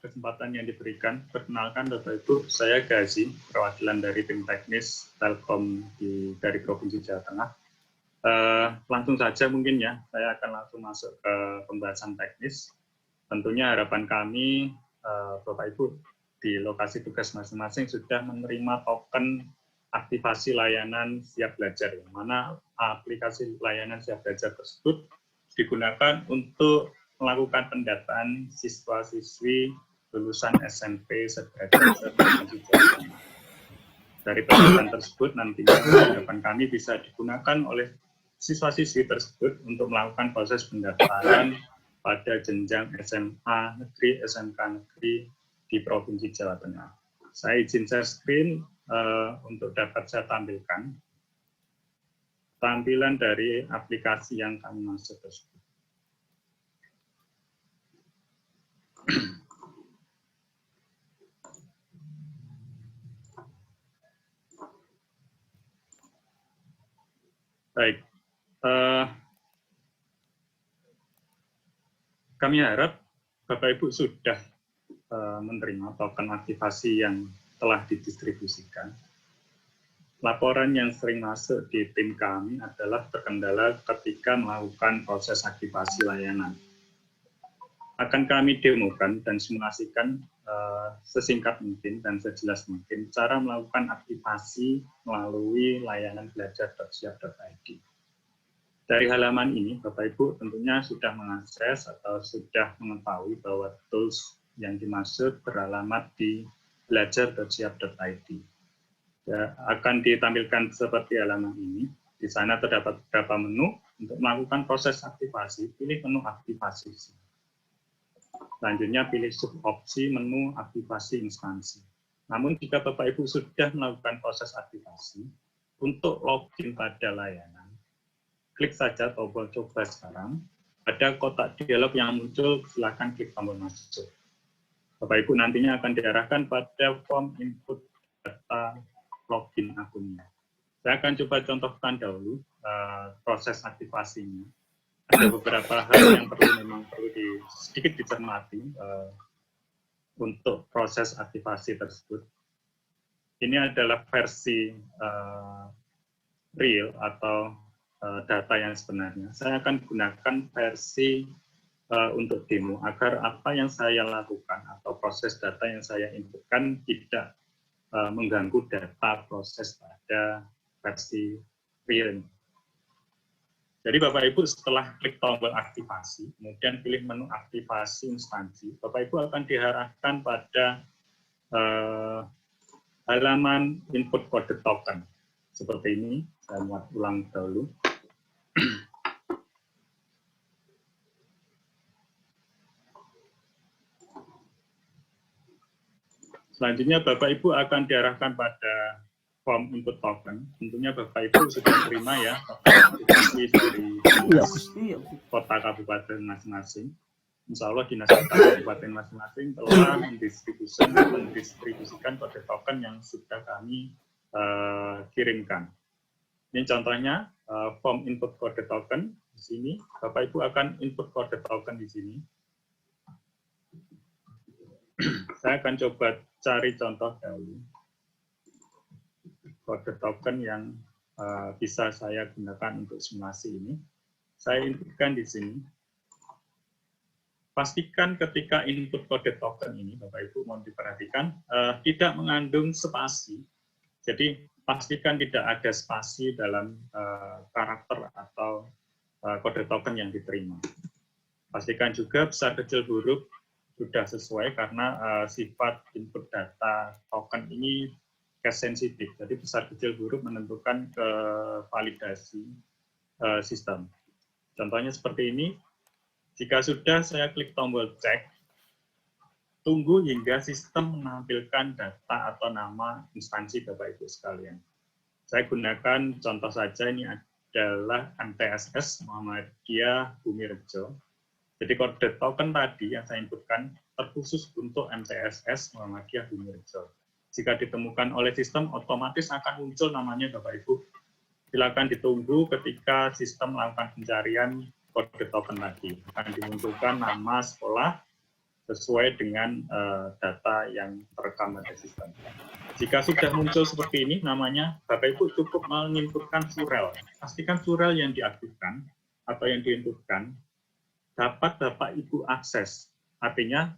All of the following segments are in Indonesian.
kesempatan yang diberikan. Perkenalkan Bapak Ibu, saya Gazi, perwakilan dari tim teknis Telkom dari Provinsi Jawa Tengah. Langsung saja mungkin ya, saya akan langsung masuk ke pembahasan teknis. Tentunya harapan kami, Bapak Ibu, di lokasi tugas masing-masing sudah menerima token aktivasi layanan siap belajar, yang mana aplikasi layanan siap belajar tersebut digunakan untuk melakukan pendataan siswa-siswi lulusan SMP sederajat Provinsi Jawa Tengah. Dari pendataan tersebut nantinya harapan kami bisa digunakan oleh siswa-siswi tersebut untuk melakukan proses pendaftaran pada jenjang SMA negeri, SMK negeri di Provinsi Jawa Tengah. Saya izin share screen untuk dapat saya tampilkan tampilan dari aplikasi yang kami maksud tersebut. Baik, kami harap Bapak Ibu sudah menerima token aktivasi yang telah didistribusikan. Laporan yang sering masuk di tim kami adalah terkendala ketika melakukan proses aktivasi layanan. Akan kami demokan dan simulasikan sesingkat mungkin dan sejelas mungkin cara melakukan aktivasi melalui layanan belajar.siap.id. Dari halaman ini, Bapak Ibu tentunya sudah mengakses atau sudah mengetahui bahwa tools yang dimaksud beralamat di belajar.siap.id. Ya, akan ditampilkan seperti halaman ini. Di sana terdapat beberapa menu untuk melakukan proses aktivasi. Pilih menu aktivasi. Selanjutnya pilih subopsi menu aktivasi instansi. Namun jika Bapak Ibu sudah melakukan proses aktivasi, untuk login pada layanan, klik saja tombol coba sekarang. Ada kotak dialog yang muncul, silakan klik tombol masuk. Bapak Ibu nantinya akan diarahkan pada form input data login akunnya. Saya akan coba contohkan dahulu proses aktivasinya. Ada beberapa hal yang memang perlu sedikit dicermati untuk proses aktivasi tersebut. Ini adalah versi real atau data yang sebenarnya. Saya akan gunakan versi untuk demo agar apa yang saya lakukan atau proses data yang saya inputkan tidak mengganggu data proses pada versi real. Jadi Bapak Ibu setelah klik tombol aktivasi, kemudian pilih menu aktivasi instansi, Bapak Ibu akan diarahkan pada halaman input kode token. Seperti ini, saya buat ulang dahulu. Selanjutnya Bapak Ibu akan diarahkan pada form input token. Tentunya Bapak Ibu sudah terima ya aplikasi dari kota kabupaten masing-masing. Insya Allah dinas kota kabupaten masing-masing telah mendistribusikan kode token yang sudah kami kirimkan. Ini contohnya form input kode token di sini. Bapak Ibu akan input kode token di sini. Saya akan coba cari contoh dahulu kode token yang bisa saya gunakan untuk simulasi ini. Saya inputkan di sini. Pastikan ketika input kode token ini, Bapak Ibu mohon diperhatikan, tidak mengandung spasi. Jadi pastikan tidak ada spasi dalam karakter atau kode token yang diterima. Pastikan juga besar kecil huruf sudah sesuai karena sifat input data token ini case sensitif, jadi besar kecil huruf menentukan validasi sistem. Contohnya seperti ini, jika sudah saya klik tombol cek, tunggu hingga sistem menampilkan data atau nama instansi Bapak Ibu sekalian. Saya gunakan contoh saja, ini adalah MTSS Muhammadiyah Bumirejo. Jadi kode token tadi yang saya inputkan terkhusus untuk MTSS Muhammadiyah Bumirejo. Jika ditemukan oleh sistem, otomatis akan muncul namanya Bapak Ibu. Silakan ditunggu ketika sistem melakukan pencarian kode token tadi. Akan dimunculkan nama sekolah, sesuai dengan data yang terekam pada sistem. Jika sudah muncul seperti ini, namanya Bapak Ibu cukup menginputkan surel. Pastikan surel yang diaktifkan atau yang diinputkan dapat Bapak Ibu akses. Artinya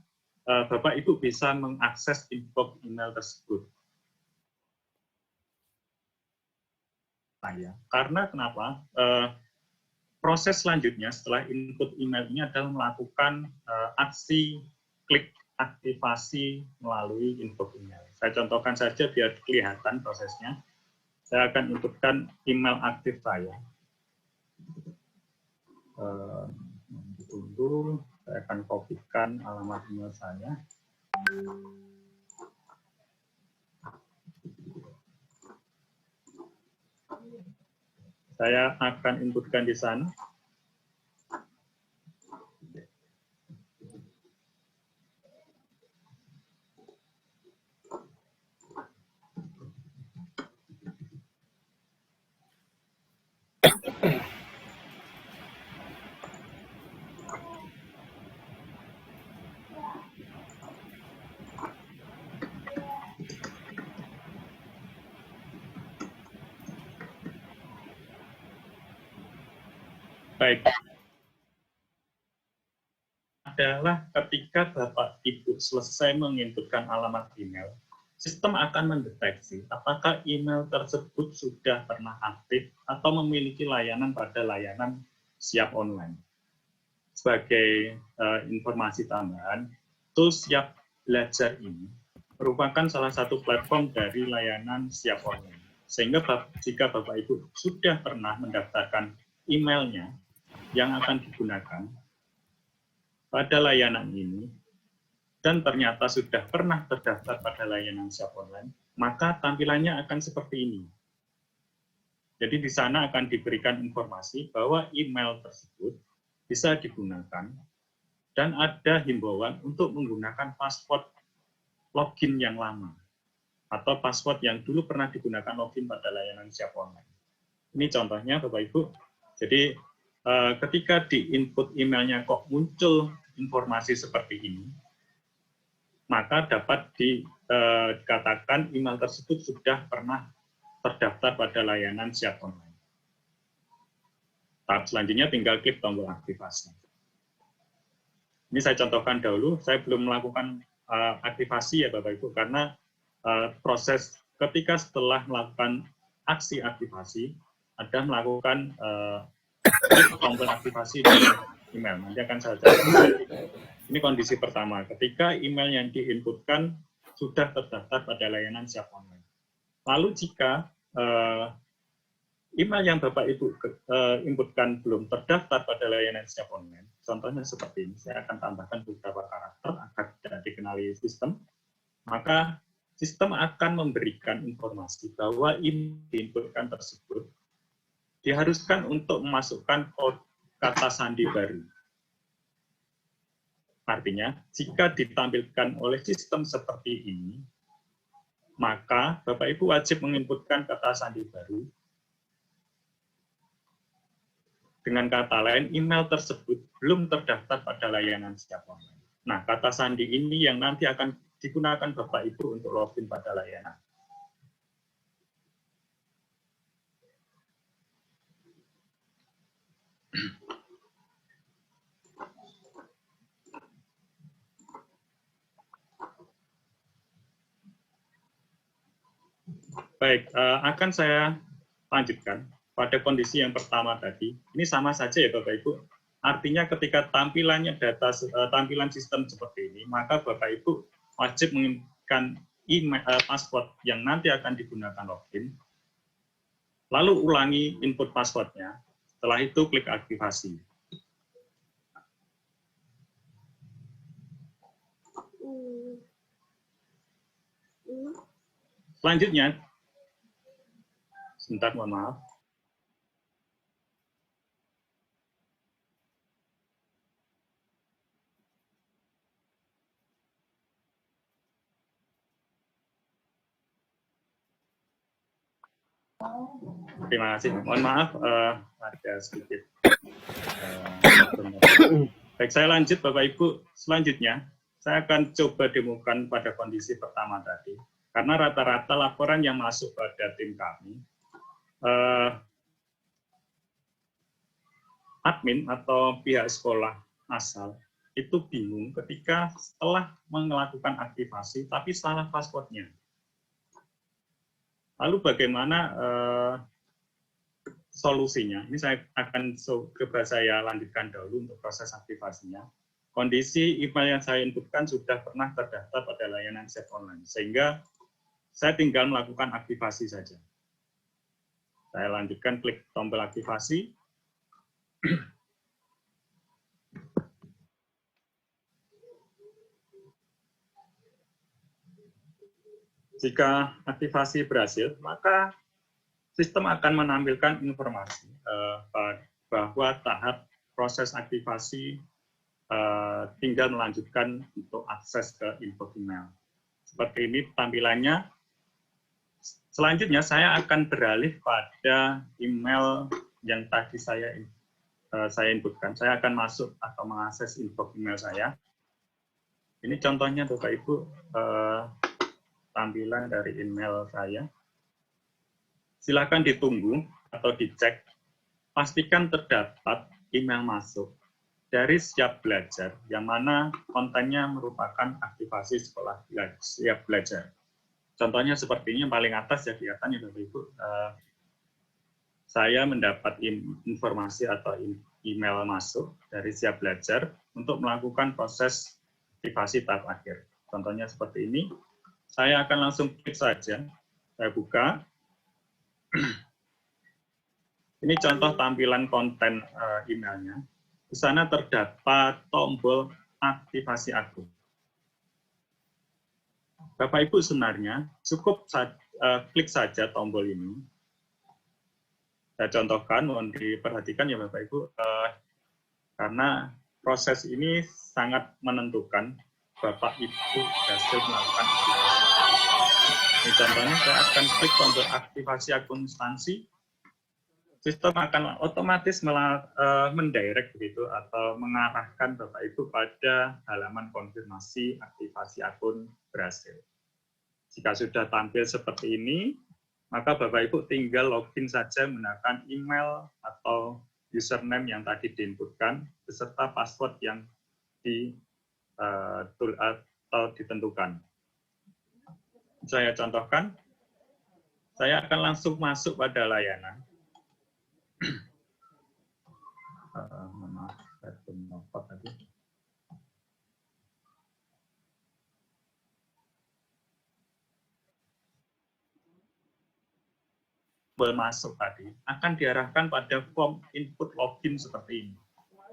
Bapak Ibu bisa mengakses inbox email tersebut. Karena kenapa? Proses selanjutnya setelah input email ini adalah melakukan aksi klik aktivasi melalui inbox email. Saya contohkan saja biar kelihatan prosesnya. Saya akan inputkan email aktif saya. Tunggu, saya akan kopikan alamat email saya. Saya akan inputkan di sana. Baik. Adalah ketika Bapak Ibu selesai menginputkan alamat email, sistem akan mendeteksi apakah email tersebut sudah pernah aktif atau memiliki layanan pada layanan siap online. Sebagai informasi tambahan, tools Siap Belajar ini merupakan salah satu platform dari layanan siap online. Sehingga jika Bapak Ibu sudah pernah mendaftarkan emailnya yang akan digunakan pada layanan ini, dan ternyata sudah pernah terdaftar pada layanan siap online, maka tampilannya akan seperti ini. Jadi di sana akan diberikan informasi bahwa email tersebut bisa digunakan, dan ada himbauan untuk menggunakan password login yang lama, atau password yang dulu pernah digunakan login pada layanan siap online. Ini contohnya Bapak Ibu. Jadi ketika di input emailnya kok muncul informasi seperti ini, maka dapat dikatakan email tersebut sudah pernah terdaftar pada layanan siap online. Tahap selanjutnya tinggal klik tombol aktivasi. Ini saya contohkan dahulu, saya belum melakukan aktivasi ya Bapak Ibu, karena proses ketika setelah melakukan aksi aktivasi, ada melakukan klik tombol aktivasi di email. Nanti akan saya jelaskan. Ini kondisi pertama, ketika email yang diinputkan sudah terdaftar pada layanan siap online. Lalu jika email yang Bapak Ibu inputkan belum terdaftar pada layanan siap online, contohnya seperti ini, saya akan tambahkan beberapa karakter agar tidak dikenali sistem, maka sistem akan memberikan informasi bahwa email diinputkan tersebut diharuskan untuk memasukkan kata sandi baru. Artinya, jika ditampilkan oleh sistem seperti ini, maka Bapak Ibu wajib menginputkan kata sandi baru. Dengan kata lain, email tersebut belum terdaftar pada layanan siap online. Nah, kata sandi ini yang nanti akan digunakan Bapak Ibu untuk login pada layanan. Baik, akan saya lanjutkan pada kondisi yang pertama tadi. Ini sama saja ya Bapak Ibu. Artinya ketika tampilannya tampilan sistem seperti ini, maka Bapak Ibu wajib menginputkan email password yang nanti akan digunakan login. Lalu ulangi input passwordnya. Setelah itu klik aktivasi. Selanjutnya, sebentar, mohon maaf. Terima kasih. Mohon maaf, ada sedikit. Baik, saya lanjut Bapak Ibu. Selanjutnya, saya akan coba demokan pada kondisi pertama tadi. Karena rata-rata laporan yang masuk pada tim kami, admin atau pihak sekolah asal itu bingung ketika setelah melakukan aktivasi tapi salah passwordnya. Lalu bagaimana solusinya? Ini saya akan coba saya lanjutkan dahulu untuk proses aktivasinya. Kondisi email yang saya inputkan sudah pernah terdaftar pada layanan SEP Online, sehingga saya tinggal melakukan aktivasi saja. Saya lanjutkan, klik tombol aktivasi. Jika aktivasi berhasil, maka sistem akan menampilkan informasi bahwa tahap proses aktivasi tinggal melanjutkan untuk akses ke info email. Seperti ini tampilannya. Selanjutnya saya akan beralih pada email yang tadi saya inputkan. Saya akan masuk atau mengakses info email saya. Ini contohnya Bapak Ibu, tampilan dari email saya. Silakan ditunggu atau dicek, pastikan terdapat email masuk dari Siap Belajar, yang mana kontennya merupakan aktivasi sekolah Siap Belajar. Contohnya seperti ini, yang paling atas ya kelihatan ya Bapak Ibu, saya mendapat informasi atau email masuk dari Siap Belajar untuk melakukan proses aktivasi tahap akhir. Contohnya seperti ini, saya akan langsung klik saja, saya buka. Ini contoh tampilan konten emailnya. Di sana terdapat tombol aktivasi akun. Bapak Ibu sebenarnya cukup klik saja tombol ini. Saya contohkan, mohon diperhatikan ya Bapak Ibu, karena proses ini sangat menentukan Bapak Ibu berhasil melakukan aktivasi. Ini contohnya, saya akan klik tombol aktivasi akun instansi. Sistem akan otomatis mendirect begitu atau mengarahkan Bapak Ibu pada halaman konfirmasi aktivasi akun berhasil. Jika sudah tampil seperti ini, maka Bapak Ibu tinggal login saja menggunakan email atau username yang tadi diinputkan beserta password yang ditentukan. Saya contohkan, saya akan langsung masuk pada layanan. Maaf, saya belum dapat tadi. Masuk tadi akan diarahkan pada form input login seperti ini.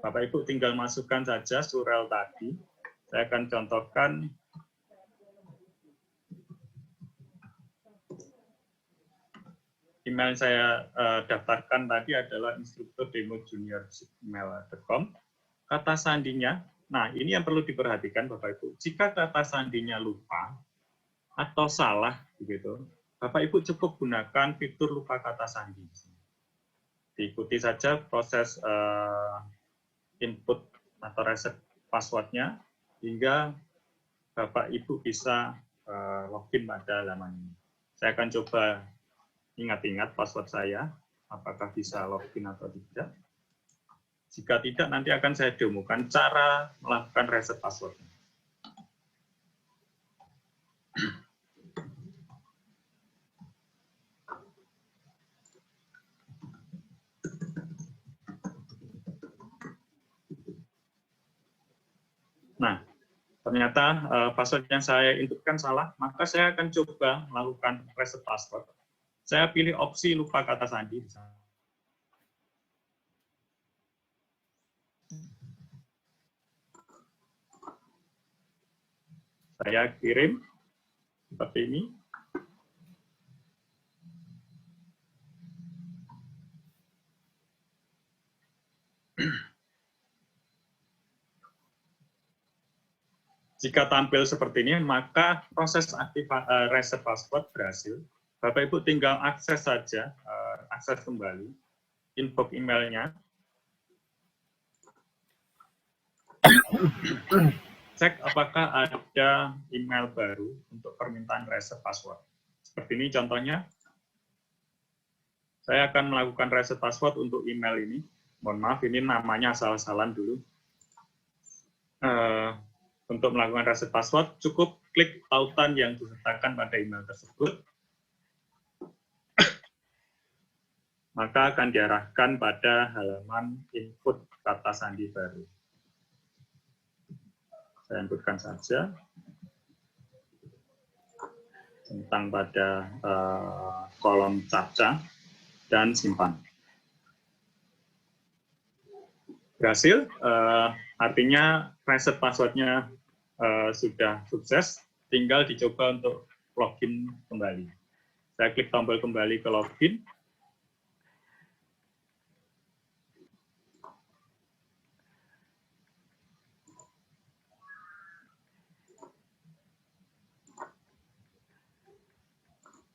Bapak Ibu tinggal masukkan saja surel tadi. Saya akan contohkan. Email saya daftarkan tadi adalah instruktur.demo.junior@gmail.com. Kata sandinya, nah ini yang perlu diperhatikan Bapak Ibu. Jika kata sandinya lupa atau salah, begitu, Bapak Ibu cukup gunakan fitur lupa kata sandi. Diikuti saja proses input atau reset passwordnya hingga Bapak Ibu bisa login pada halaman ini. Saya akan coba ingat-ingat password saya, apakah bisa login atau tidak. Jika tidak, nanti akan saya demokan cara melakukan reset password. Nah, ternyata password yang saya inputkan salah, maka saya akan coba melakukan reset password. Saya pilih opsi lupa kata sandi. Saya kirim seperti ini. Jika tampil seperti ini, maka proses reset password berhasil. Bapak Ibu tinggal akses saja, akses kembali inbox emailnya. cek apakah ada email baru untuk permintaan reset password. Seperti ini contohnya, saya akan melakukan reset password untuk email ini. Mohon maaf, ini namanya asal-asalan dulu. Untuk melakukan reset password, cukup klik tautan yang disertakan pada email tersebut. Maka akan diarahkan pada halaman input kata sandi baru. Saya inputkan saja tentang pada kolom captcha dan simpan. Berhasil, artinya reset password-nya sudah sukses, tinggal dicoba untuk login kembali. Saya klik tombol kembali ke login.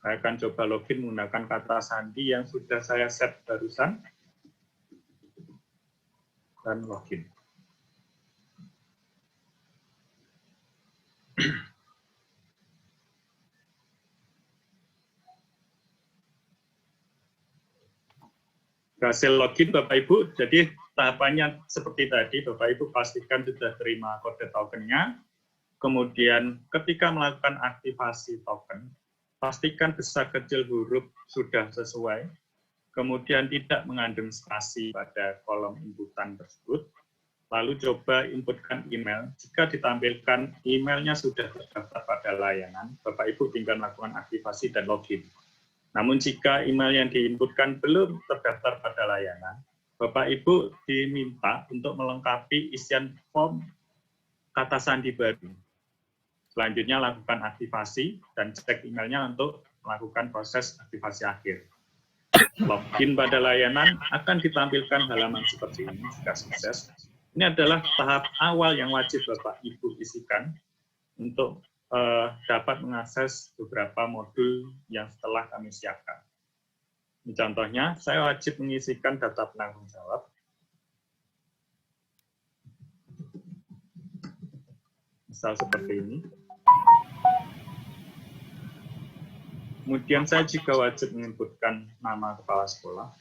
Saya akan coba login menggunakan kata sandi yang sudah saya set barusan. Dan login. Berhasil login Bapak Ibu, jadi tahapannya seperti tadi, Bapak Ibu pastikan sudah terima kode tokennya, kemudian ketika melakukan aktivasi token, pastikan besar kecil huruf sudah sesuai, kemudian tidak mengandung spasi pada kolom inputan tersebut, lalu coba inputkan email. Jika ditampilkan emailnya sudah terdaftar pada layanan, Bapak Ibu tinggal melakukan aktivasi dan login. Namun jika email yang diinputkan belum terdaftar pada layanan, Bapak Ibu diminta untuk melengkapi isian form kata sandi baru. Selanjutnya lakukan aktivasi dan cek emailnya untuk melakukan proses aktivasi akhir. Login pada layanan akan ditampilkan halaman seperti ini jika sukses. Ini adalah tahap awal yang wajib Bapak Ibu isikan untuk dapat mengakses beberapa modul yang setelah kami siapkan. Contohnya, saya wajib mengisikan data penanggung jawab. Misal seperti ini. Kemudian saya juga wajib menginputkan nama kepala sekolah.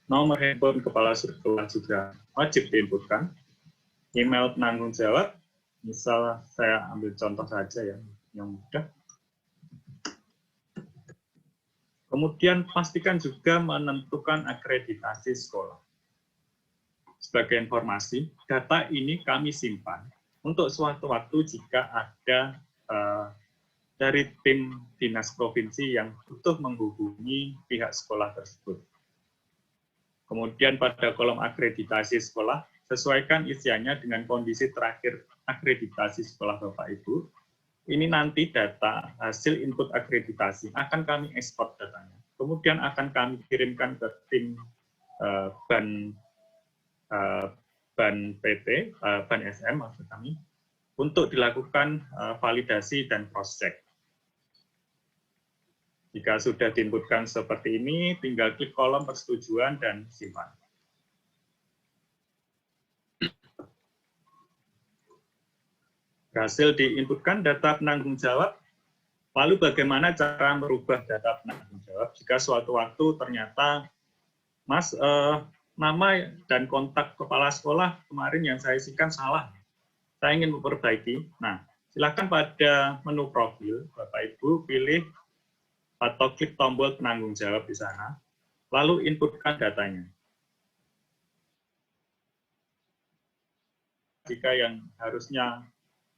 Nomor handphone kepala sekolah juga wajib diinputkan. Email penanggung jawab, misal saya ambil contoh saja ya, yang mudah. Kemudian pastikan juga menentukan akreditasi sekolah. Sebagai informasi, data ini kami simpan untuk suatu waktu jika ada dari tim dinas provinsi yang butuh menghubungi pihak sekolah tersebut. Kemudian pada kolom akreditasi sekolah, sesuaikan isiannya dengan kondisi terakhir akreditasi sekolah Bapak Ibu. Ini nanti data hasil input akreditasi akan kami ekspor datanya. Kemudian akan kami kirimkan ke tim ban PT, ban SM maksud kami, untuk dilakukan validasi dan cross-check. Jika sudah diinputkan seperti ini, tinggal klik kolom persetujuan dan simpan. Berhasil diinputkan data penanggung jawab, lalu bagaimana cara merubah data penanggung jawab jika suatu waktu ternyata, Mas, nama dan kontak kepala sekolah kemarin yang saya isikan salah. Saya ingin memperbaiki. Nah, silakan pada menu profil, Bapak Ibu pilih atau klik tombol penanggung jawab di sana, lalu inputkan datanya. Jika yang harusnya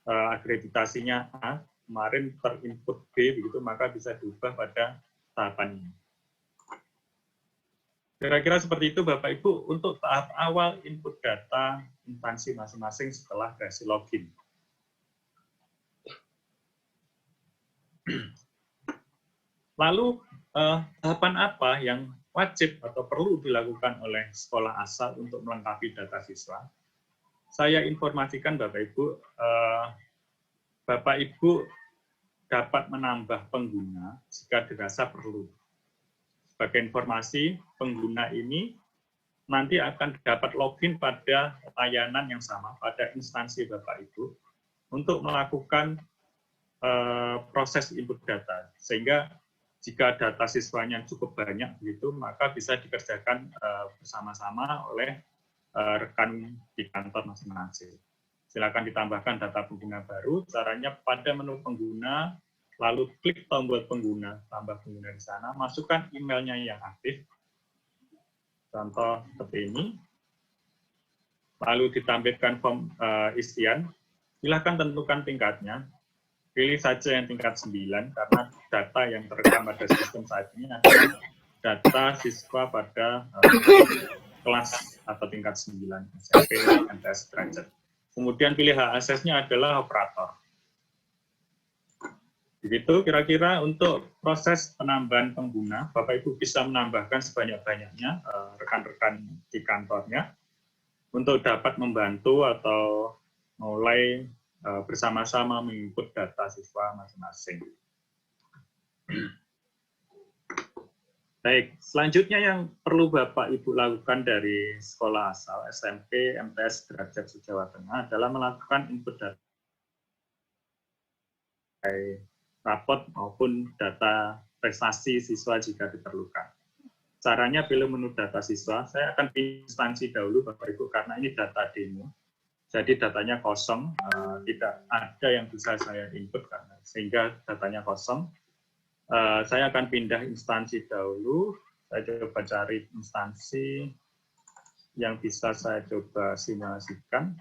akreditasinya A, kemarin terinput B, begitu, maka bisa diubah pada tahapan ini. Kira-kira seperti itu Bapak Ibu untuk tahap awal input data instansi masing-masing setelah berhasil login. Lalu tahapan apa yang wajib atau perlu dilakukan oleh sekolah asal untuk melengkapi data siswa? Saya informasikan Bapak Ibu, Bapak Ibu dapat menambah pengguna jika dirasa perlu. Sebagai informasi, pengguna ini nanti akan dapat login pada layanan yang sama, pada instansi Bapak Ibu, untuk melakukan proses input data. Sehingga jika data siswanya cukup banyak, begitu, maka bisa dikerjakan bersama-sama oleh rekan di kantor masing-masing. Silakan ditambahkan data pengguna baru, caranya pada menu pengguna, lalu klik tombol pengguna, tambah pengguna di sana, masukkan emailnya yang aktif, contoh seperti ini, lalu ditampilkan form isian, silakan tentukan tingkatnya, pilih saja yang tingkat 9, karena data yang terekam pada sistem saat ini adalah data siswa pada kelas atau tingkat 9, SMP, MTS, derajat. Kemudian pilih hak aksesnya adalah operator. Begitu kira-kira untuk proses penambahan pengguna, Bapak Ibu bisa menambahkan sebanyak-banyaknya rekan-rekan di kantornya untuk dapat membantu atau mulai bersama-sama menginput data siswa masing-masing. Baik, selanjutnya yang perlu Bapak Ibu lakukan dari sekolah asal SMP, MTS, derajat Jawa Tengah adalah melakukan input data rapot maupun data prestasi siswa jika diperlukan. Caranya pilih menu data siswa. Saya akan pilih instansi dahulu Bapak Ibu karena ini data demo. Jadi datanya kosong, tidak ada yang bisa saya input karena sehingga datanya kosong. Saya akan pindah instansi dahulu. Saya coba cari instansi yang bisa saya coba simulasikan.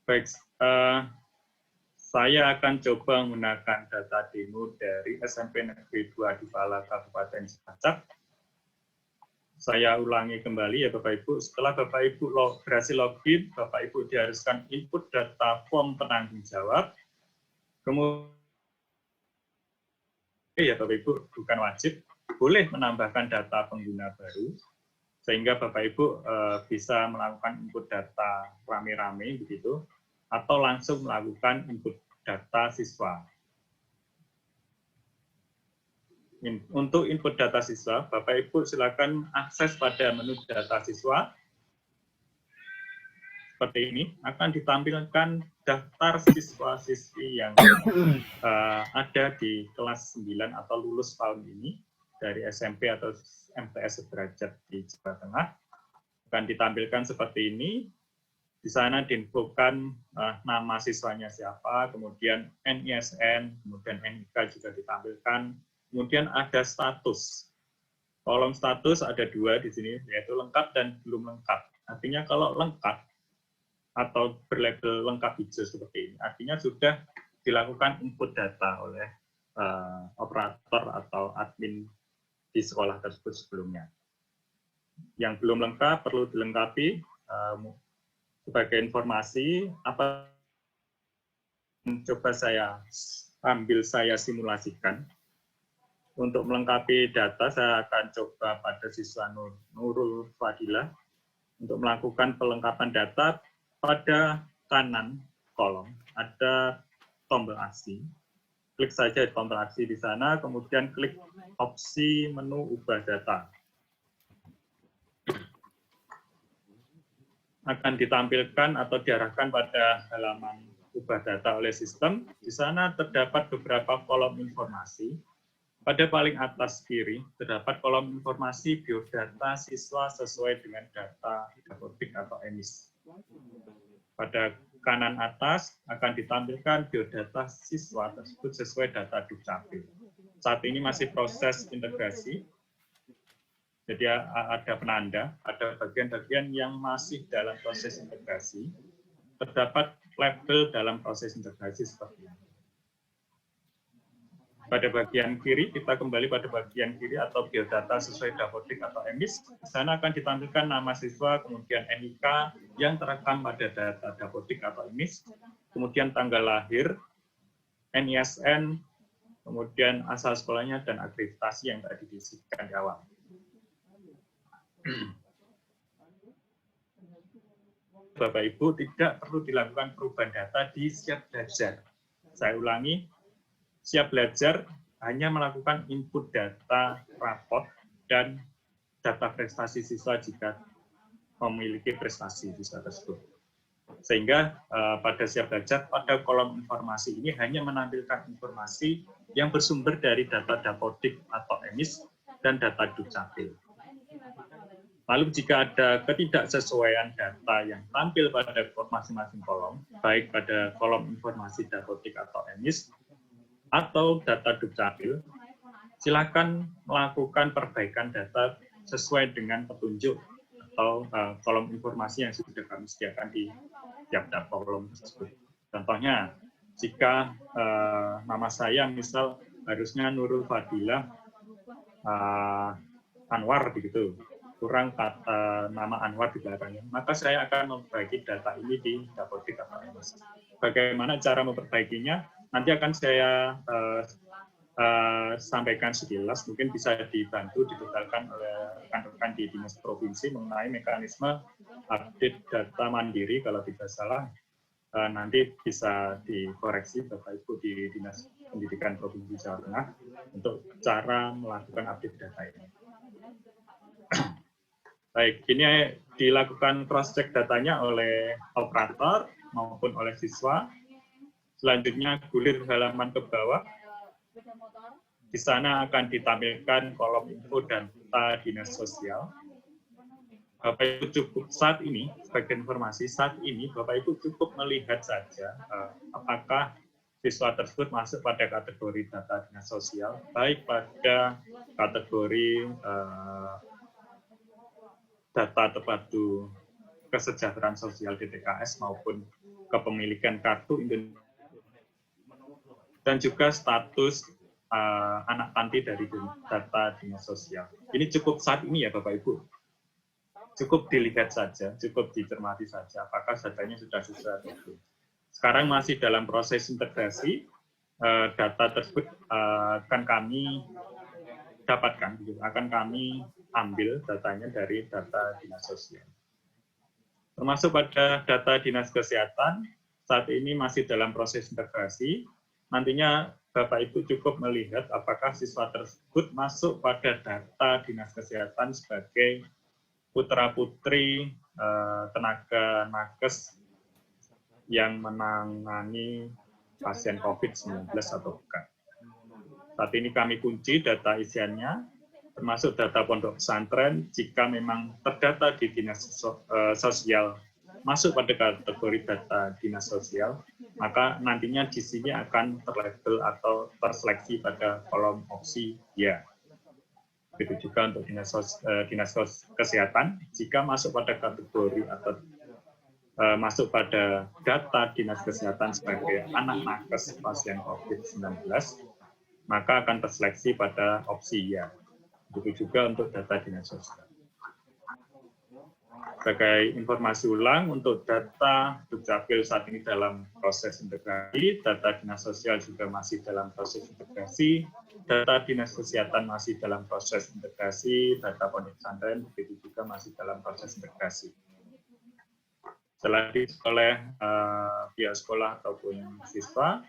Baik, saya akan coba menggunakan data demo dari SMP Negeri 2 di Pala, Kabupaten Cilacap. Saya ulangi kembali ya Bapak Ibu, setelah Bapak Ibu berhasil login, Bapak Ibu diharuskan input data form penanggung jawab. Kemudian ya Bapak Ibu, bukan wajib, boleh menambahkan data pengguna baru, sehingga Bapak Ibu bisa melakukan input data rame-rame begitu, atau langsung melakukan input data siswa. Untuk input data siswa, Bapak Ibu silakan akses pada menu data siswa. Seperti ini, akan ditampilkan daftar siswa-siswi yang ada di kelas 9 atau lulus tahun ini dari SMP atau MTS sederajat di Jawa Tengah. Akan ditampilkan seperti ini. Di sana diinfokan nama siswanya siapa, kemudian NISN, kemudian NIK juga ditampilkan, kemudian ada status. Kolom status ada 2 di sini, yaitu lengkap dan belum lengkap. Artinya kalau lengkap atau berlabel lengkap hijau seperti ini, artinya sudah dilakukan input data oleh operator atau admin di sekolah tersebut sebelumnya. Yang belum lengkap perlu dilengkapi. Sebagai informasi, apa coba saya simulasikan. Untuk melengkapi data, saya akan coba pada siswa Nurul Fadilah untuk melakukan pelengkapan data. Pada kanan kolom ada tombol aksi. Klik saja tombol aksi di sana, kemudian klik opsi menu ubah data. Akan ditampilkan atau diarahkan pada halaman ubah data oleh sistem. Di sana terdapat beberapa kolom informasi. Pada paling atas kiri terdapat kolom informasi biodata siswa sesuai dengan data Dapodik atau EMIS. Pada kanan atas akan ditampilkan biodata siswa tersebut sesuai data Dukcapil. Saat ini masih proses integrasi. Jadi ada penanda, ada bagian-bagian yang masih dalam proses integrasi. Terdapat label dalam proses integrasi seperti ini. Pada bagian kiri, kita kembali pada bagian kiri atau biodata sesuai Dapodik atau EMIS. Di sana akan ditampilkan nama siswa, kemudian NIK yang terekam pada data Dapodik atau EMIS, kemudian tanggal lahir, NISN, kemudian asal sekolahnya, dan akreditasi yang tadi disebutkan di awal. Bapak Ibu, tidak perlu dilakukan perubahan data di Siap Belajar. Saya ulangi, Siap Belajar hanya melakukan input data raport dan data prestasi siswa jika memiliki prestasi siswa tersebut. Sehingga pada Siap Belajar, pada kolom informasi ini hanya menampilkan informasi yang bersumber dari data Dapodik atau EMIS dan data Dukcapil. Lalu jika ada ketidaksesuaian data yang tampil pada masing-masing kolom, baik pada kolom informasi Dapodik atau EMIS, atau data Dukcapil, silakan melakukan perbaikan data sesuai dengan petunjuk atau kolom informasi yang sudah kami sediakan di tiap-tiap kolom tersebut. Contohnya, jika nama saya misal harusnya Nurul Fadilah Anwar begitu, kurang kata nama Anwar di belakangnya, maka saya akan memperbaiki data ini di Dapodik atau EMIS. Bagaimana cara memperbaikinya? Nanti akan saya sampaikan sekilas, mungkin bisa dibantu dibekalkan oleh rekan-rekan di Dinas Provinsi mengenai mekanisme update data mandiri kalau tidak salah. Nanti bisa dikoreksi Bapak Ibu di Dinas Pendidikan Provinsi Jawa Tengah untuk cara melakukan update data ini. Baik, ini dilakukan cross-check datanya oleh operator maupun oleh siswa. Selanjutnya gulir halaman ke bawah. Di sana akan ditampilkan kolom info dan data dinas sosial. Bapak Ibu cukup saat ini, sebagai informasi, saat ini Bapak Ibu cukup melihat saja apakah siswa tersebut masuk pada kategori data dinas sosial, baik pada kategori data terpadu kesejahteraan sosial DTKS maupun kepemilikan kartu Indonesia, dan juga status anak panti dari data dinas sosial. Ini cukup saat ini ya Bapak Ibu. Cukup dilihat saja, cukup dicermati saja apakah datanya sudah sesuai atau belum. Sekarang masih dalam proses integrasi, data tersebut akan kami dapatkan, akan kami ambil datanya dari data dinas sosial. Termasuk pada data dinas kesehatan, saat ini masih dalam proses integrasi. Nantinya Bapak Ibu cukup melihat apakah siswa tersebut masuk pada data dinas kesehatan sebagai putra-putri tenaga nakes yang menangani pasien COVID-19 atau bukan. Saat ini kami kunci data isiannya, termasuk data pondok pesantren, jika memang terdata di dinas sosial masuk pada kategori data dinas sosial, maka nantinya di sini akan terlabel atau terseleksi pada kolom opsi ya. Begitu juga untuk dinas kesehatan, jika masuk pada kategori atau masuk pada data dinas kesehatan sebagai anak nakes pasien COVID-19, maka akan terseleksi pada opsi ya. Begitu juga untuk data dinas sosial. Sebagai informasi ulang, untuk data Dukcapil saat ini dalam proses integrasi, data dinas sosial juga masih dalam proses integrasi, data dinas kesehatan masih dalam proses integrasi, data pondok pesantren begitu juga masih dalam proses integrasi. Setelah oleh pihak sekolah ataupun siswa,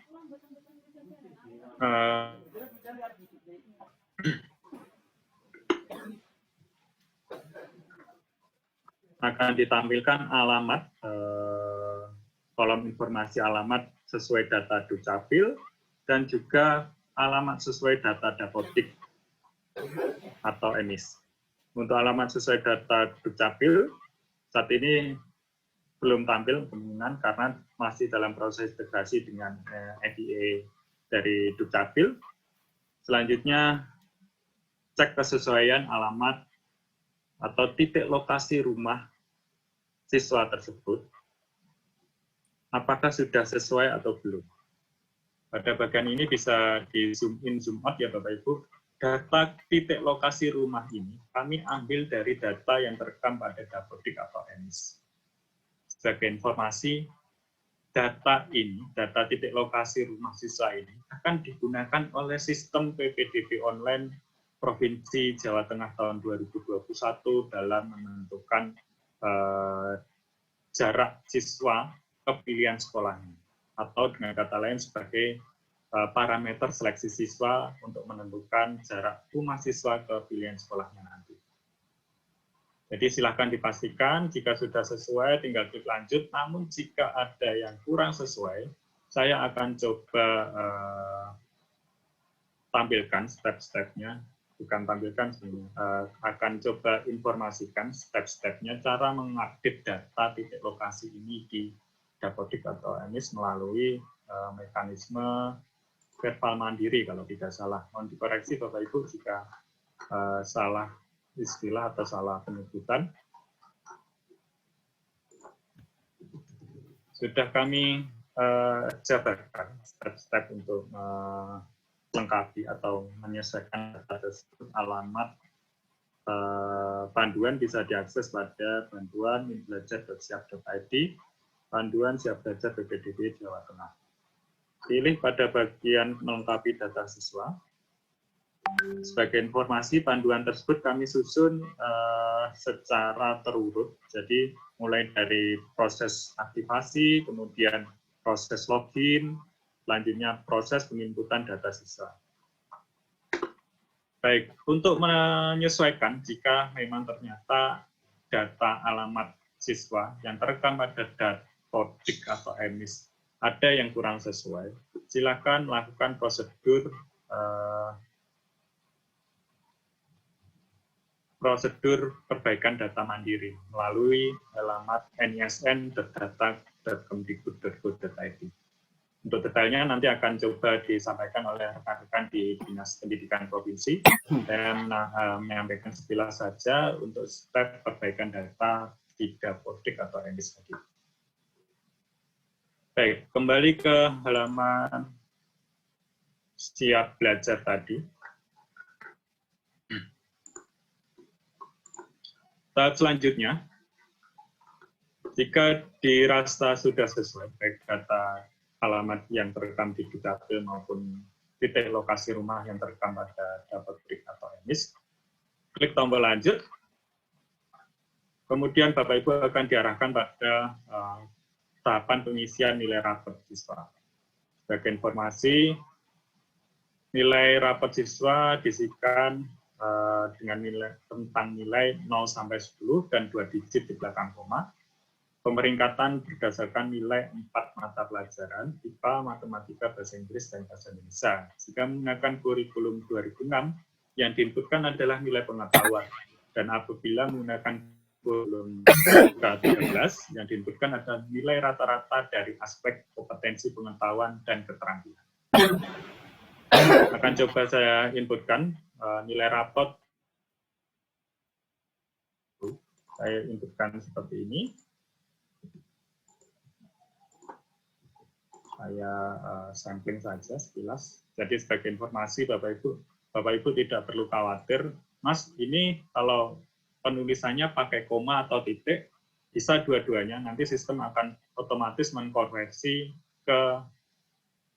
akan ditampilkan alamat, kolom informasi alamat sesuai data Dukcapil, dan juga alamat sesuai data Dapodik atau EMIS. Untuk alamat sesuai data Dukcapil, saat ini belum tampil kemungkinan karena masih dalam proses integrasi dengan NDA dari Dukcapil. Selanjutnya, cek kesesuaian alamat atau titik lokasi rumah siswa tersebut, apakah sudah sesuai atau belum. Pada bagian ini bisa di zoom in, zoom out ya Bapak Ibu. Data titik lokasi rumah ini kami ambil dari data yang terekam pada Dapodik atau EMIS. Sebagai informasi, data ini, data titik lokasi rumah siswa ini akan digunakan oleh sistem PPDB online Provinsi Jawa Tengah tahun 2021 dalam menentukan jarak siswa ke pilihan sekolahnya, atau dengan kata lain sebagai parameter seleksi siswa untuk menentukan jarak rumah siswa ke pilihan sekolahnya nanti. Jadi silakan dipastikan jika sudah sesuai tinggal klik lanjut, namun jika ada yang kurang sesuai, saya akan coba tampilkan step-stepnya, bukan tampilkan akan coba informasikan step-stepnya cara mengupdate data titik lokasi ini di Dapodik atau EMIS melalui mekanisme verbal mandiri kalau tidak salah. Mohon dikoreksi Bapak Ibu jika salah istilah atau salah penyebutan. Sudah kami jabarkan step-step untuk melengkapi atau menyesuaikan data tersebut. Alamat panduan bisa diakses pada panduan.belajar.siap.id, panduan siap belajar PPDB Jawa Tengah. Pilih pada bagian melengkapi data siswa. Sebagai informasi, panduan tersebut kami susun secara terurut. Jadi mulai dari proses aktivasi, kemudian proses login, selanjutnya proses penginputan data siswa. Baik, untuk menyesuaikan jika memang ternyata data alamat siswa yang terekam pada Dapodik atau EMIS ada yang kurang sesuai, silakan melakukan prosedur perbaikan data mandiri melalui alamat nisn.data.kemdikbud.go.id. Untuk detailnya nanti akan coba disampaikan oleh rekan-rekan di Dinas Pendidikan Provinsi. Saya menyampaikan sekilas saja untuk step perbaikan data di Dapodik atau EMIS tadi. Baik, kembali ke halaman siap belajar tadi. Tahap selanjutnya, jika dirasa sudah sesuai, baik data alamat yang terekam di Dukcapil maupun titik lokasi rumah yang terekam pada Dapodik atau EMIS, klik tombol lanjut. Kemudian Bapak Ibu akan diarahkan pada tahapan pengisian nilai rapor siswa. Sebagai informasi, nilai rapor siswa diisikan dengan nilai tentang nilai 0 sampai 10 dan 2 digit di belakang koma. Pemeringkatan berdasarkan nilai 4 mata pelajaran, IPA, Matematika, Bahasa Inggris, dan Bahasa Indonesia. Jika menggunakan kurikulum 2006, yang diinputkan adalah nilai pengetahuan. Dan apabila menggunakan kurikulum 13, yang diinputkan adalah nilai rata-rata dari aspek kompetensi pengetahuan dan keterampilan. Akan coba saya inputkan nilai rapot. Saya inputkan seperti ini. Saya sampling saja sekilas. Jadi sebagai informasi Bapak Ibu tidak perlu khawatir, Mas, ini kalau penulisannya pakai koma atau titik, bisa dua-duanya. Nanti sistem akan otomatis mengkonversi ke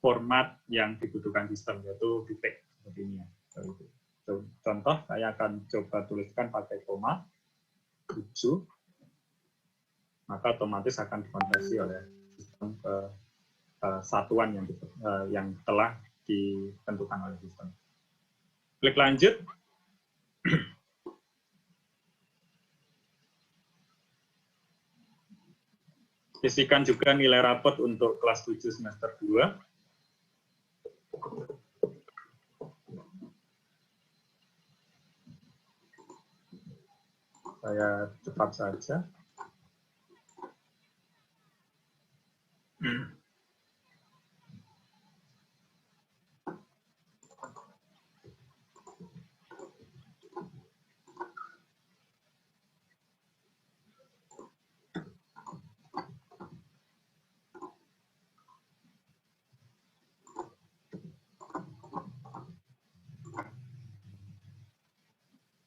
format yang dibutuhkan sistem, yaitu titik seperti ini. Contoh, saya akan coba tuliskan pakai koma, 7, maka otomatis akan dikonversi oleh sistem ke satuan yang telah ditentukan oleh sistem. Klik lanjut. Isikan juga nilai rapot untuk kelas 7 semester 2. Saya cepat saja.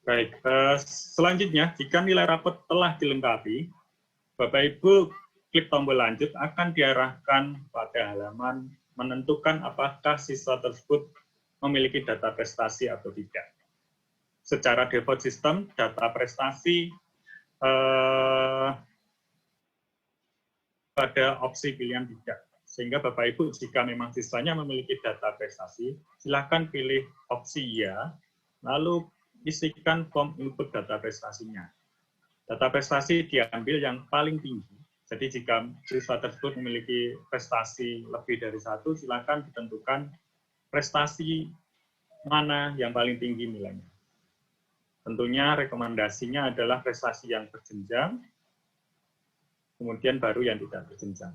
Baik, selanjutnya jika nilai rapot telah dilengkapi, Bapak Ibu klik tombol lanjut akan diarahkan pada halaman menentukan apakah siswa tersebut memiliki data prestasi atau tidak. Secara default sistem, data prestasi pada opsi pilihan tidak. Sehingga Bapak Ibu jika memang siswanya memiliki data prestasi, silakan pilih opsi ya, lalu isikan form input data prestasinya. Data prestasi diambil yang paling tinggi. Jadi jika siswa tersebut memiliki prestasi lebih dari 1, silakan ditentukan prestasi mana yang paling tinggi nilainya. Tentunya rekomendasinya adalah prestasi yang berjenjang, kemudian baru yang tidak berjenjang.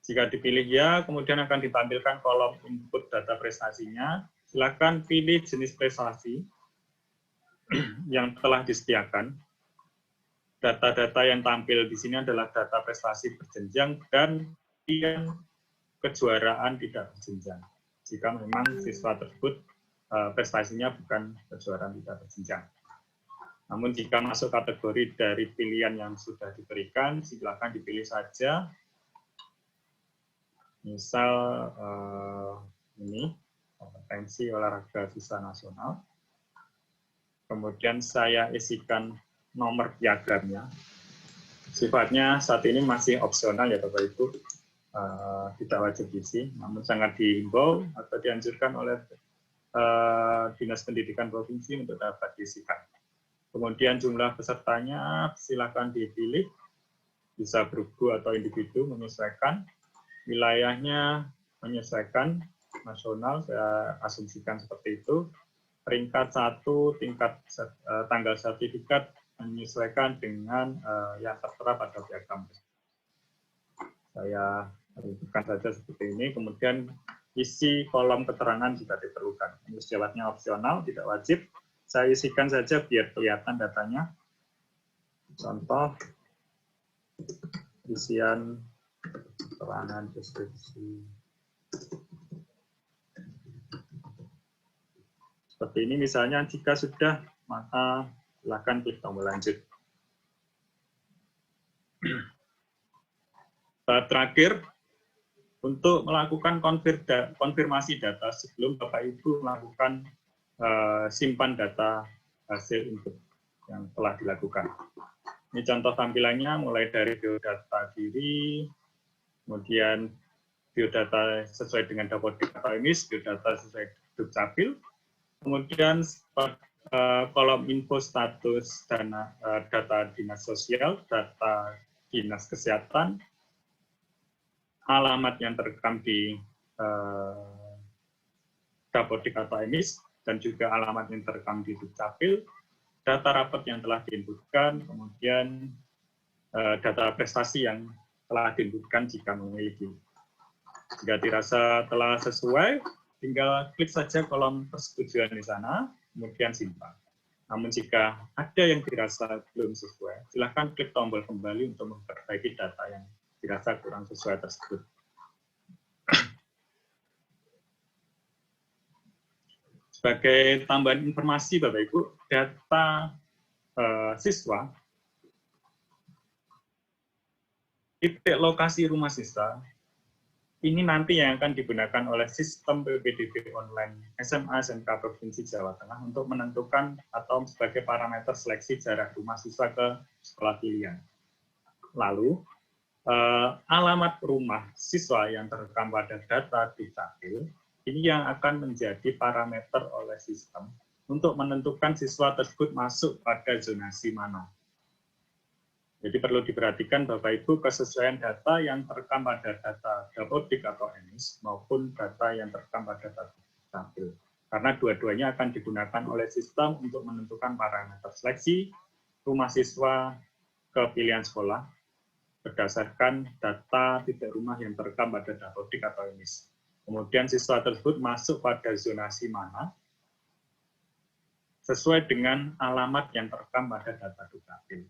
Jika dipilih ya, kemudian akan ditampilkan kolom input data prestasinya. Silakan pilih jenis prestasi yang telah disediakan. Data-data yang tampil di sini adalah data prestasi berjenjang dan yang kejuaraan tidak berjenjang. Jika memang siswa tersebut prestasinya bukan kejuaraan tidak berjenjang. Namun jika masuk kategori dari pilihan yang sudah diberikan, silakan dipilih saja. Misal ini kompetensi olahraga siswa nasional. Kemudian saya isikan nomor piagamnya. Sifatnya saat ini masih opsional ya Bapak Ibu, tidak wajib diisi, namun sangat dihimbau atau dianjurkan oleh Dinas Pendidikan Provinsi untuk dapat diisikan. Kemudian jumlah pesertanya silakan dipilih, bisa bergu atau individu, menyesuaikan. Wilayahnya menyesuaikan, nasional, saya asumsikan seperti itu. Peringkat 1, tingkat tanggal sertifikat menyesuaikan dengan yang tertera pada piagam. Saya rujukan saja seperti ini, kemudian isi kolom keterangan jika diperlukan. Ini sifatnya opsional, tidak wajib. Saya isikan saja biar kelihatan datanya. Contoh, isian keterangan deskripsi. Seperti ini misalnya, jika sudah, maka silakan klik tombol lanjut. Terakhir, untuk melakukan konfirmasi data sebelum Bapak Ibu melakukan simpan data hasil input yang telah dilakukan. Ini contoh tampilannya mulai dari biodata diri, kemudian biodata sesuai dengan Dapodik atau EMIS, biodata sesuai Dukcapil, kemudian kolom info status data dinas sosial, data dinas kesehatan, alamat yang terekam di Dapodik atau EMIS, dan juga alamat yang terekam di Dukcapil, data rapot yang telah diinputkan, kemudian data prestasi yang telah diinputkan jika memiliki. Jika dirasa telah sesuai, tinggal klik saja kolom persetujuan di sana, kemudian simpan. Namun jika ada yang dirasa belum sesuai, silakan klik tombol kembali untuk memperbaiki data yang dirasa kurang sesuai tersebut. Sebagai tambahan informasi Bapak Ibu, data siswa, titik lokasi rumah siswa, ini nanti yang akan digunakan oleh sistem PPDB online SMA SMK Provinsi Jawa Tengah untuk menentukan atau sebagai parameter seleksi jarak rumah siswa ke sekolah pilihan. Lalu, alamat rumah siswa yang terekam pada data Dukcapil, ini yang akan menjadi parameter oleh sistem untuk menentukan siswa tersebut masuk pada zonasi mana. Jadi perlu diperhatikan Bapak Ibu kesesuaian data yang terekam pada data Dapodik atau EMIS maupun data yang terekam pada data Dukcapil. Karena dua-duanya akan digunakan oleh sistem untuk menentukan parameter seleksi rumah siswa ke pilihan sekolah berdasarkan data titik rumah yang terekam pada Dapodik atau EMIS. Kemudian siswa tersebut masuk pada zonasi mana sesuai dengan alamat yang terekam pada data Dukcapil.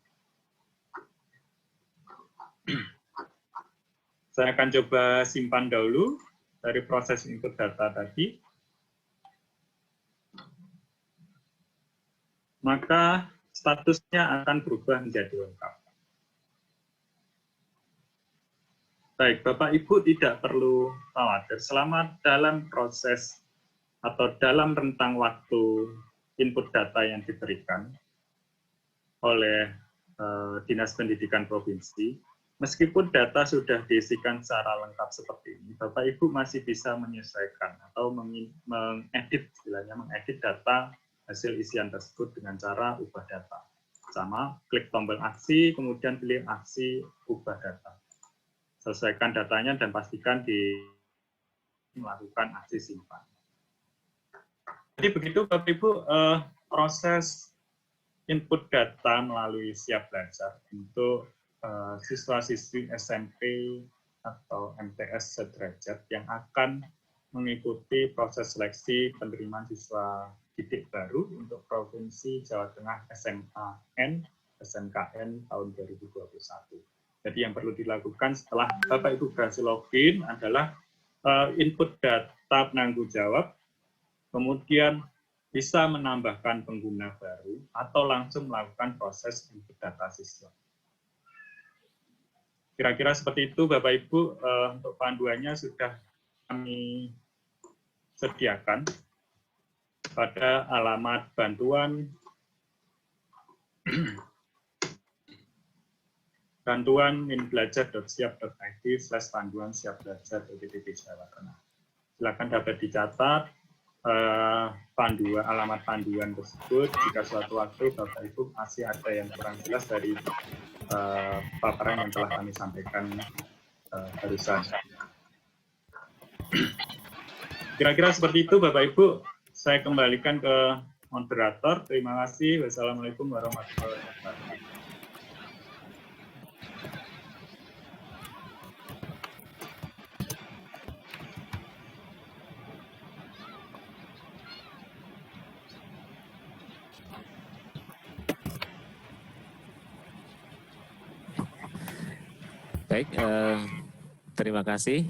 Saya akan coba simpan dahulu dari proses input data tadi. maka statusnya akan berubah menjadi lengkap. Baik, Bapak Ibu tidak perlu khawatir selama dalam proses atau dalam rentang waktu input data yang diberikan oleh Dinas Pendidikan Provinsi, meskipun data sudah diisikan secara lengkap seperti ini, Bapak Ibu masih bisa menyesuaikan atau mengedit, istilahnya mengedit data hasil isian tersebut dengan cara ubah data. Sama, klik tombol aksi, kemudian pilih aksi ubah data. Selesaikan datanya dan pastikan melakukan aksi simpan. Jadi begitu Bapak Ibu proses input data melalui Siap Belajar untuk siswa-siswi SMP atau MTS sederajat yang akan mengikuti proses seleksi penerimaan siswa didik baru untuk Provinsi Jawa Tengah SMA-N SMKN tahun 2021. Jadi yang perlu dilakukan setelah Bapak Ibu berhasil login adalah input data penanggung jawab, kemudian bisa menambahkan pengguna baru atau langsung melakukan proses input data siswa. Kira-kira seperti itu Bapak Ibu, untuk panduannya sudah kami sediakan pada alamat bantuan bantuan.minbelajar.siap.id/panduan siap belajar PPDB Jawa Tengah. Silakan dapat dicatat alamat panduan tersebut jika suatu waktu Bapak Ibu masih ada yang kurang jelas dari paparan yang telah kami sampaikan barusan. Kira-kira seperti itu Bapak Ibu. Saya kembalikan ke moderator. Terima kasih. Wassalamualaikum warahmatullahi wabarakatuh. Baik, terima kasih